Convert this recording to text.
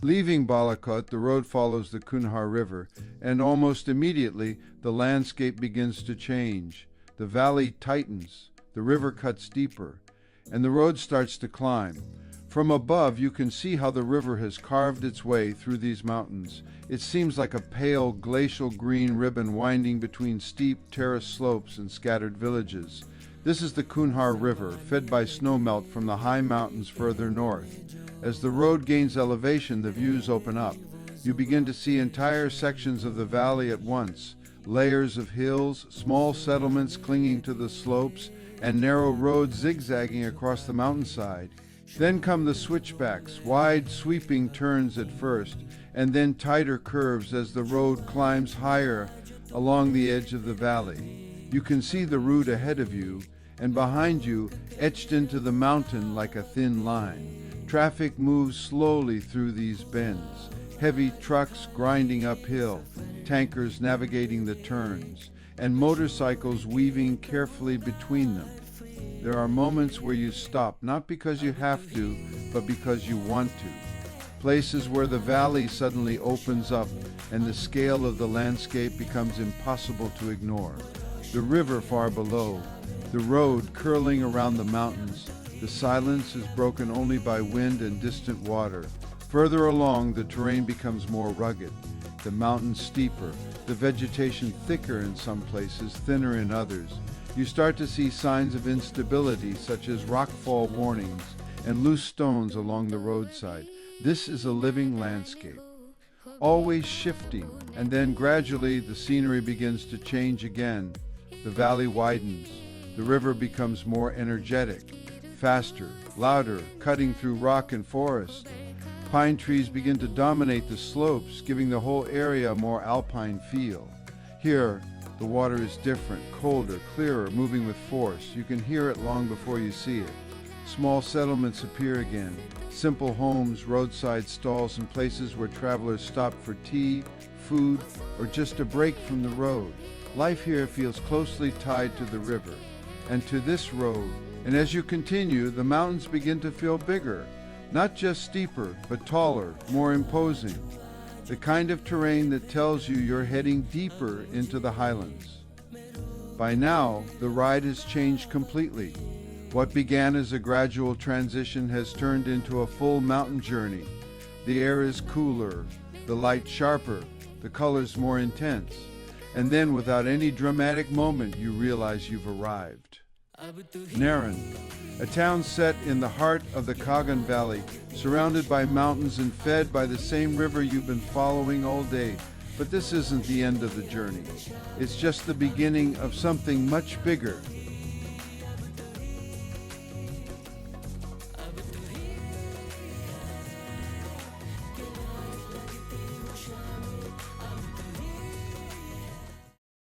Leaving Balakot, the road follows the Kunhar River, and almost immediately the landscape begins to change. The valley tightens, the river cuts deeper, and the road starts to climb. From above, you can see how the river has carved its way through these mountains. It seems like a pale, glacial green ribbon winding between steep, terraced slopes and scattered villages. This is the Kunhar River, fed by snowmelt from the high mountains further north. As the road gains elevation, the views open up. You begin to see entire sections of the valley at once, layers of hills, small settlements clinging to the slopes, and narrow roads zigzagging across the mountainside. Then come the switchbacks, wide sweeping turns at first, and then tighter curves as the road climbs higher along the edge of the valley. You can see the route ahead of you, and behind you, etched into the mountain like a thin line. Traffic moves slowly through these bends, heavy trucks grinding uphill, tankers navigating the turns, and motorcycles weaving carefully between them. There are moments where you stop, not because you have to, but because you want to. Places where the valley suddenly opens up and the scale of the landscape becomes impossible to ignore. The river far below, the road curling around the mountains, the silence is broken only by wind and distant water. Further along, the terrain becomes more rugged, the mountains steeper, the vegetation thicker in some places, thinner in others. You start to see signs of instability, such as rockfall warnings and loose stones along the roadside. This is a living landscape, always shifting, and then gradually the scenery begins to change again. The valley widens, the river becomes more energetic, faster, louder, cutting through rock and forest. Pine trees begin to dominate the slopes, giving the whole area a more alpine feel. Here, the water is different, colder, clearer, moving with force. You can hear it long before you see it. Small settlements appear again, simple homes, roadside stalls, and places where travelers stop for tea, food, or just a break from the road. Life here feels closely tied to the river and to this road. And as you continue, the mountains begin to feel bigger, not just steeper, but taller, more imposing. The kind of terrain that tells you you're heading deeper into the highlands. By now, the ride has changed completely. What began as a gradual transition has turned into a full mountain journey. The air is cooler, the light sharper, the colors more intense. And then, without any dramatic moment, you realize you've arrived. Naran, a town set in the heart of the Kaghan Valley, surrounded by mountains and fed by the same river you've been following all day. But this isn't the end of the journey. It's just the beginning of something much bigger.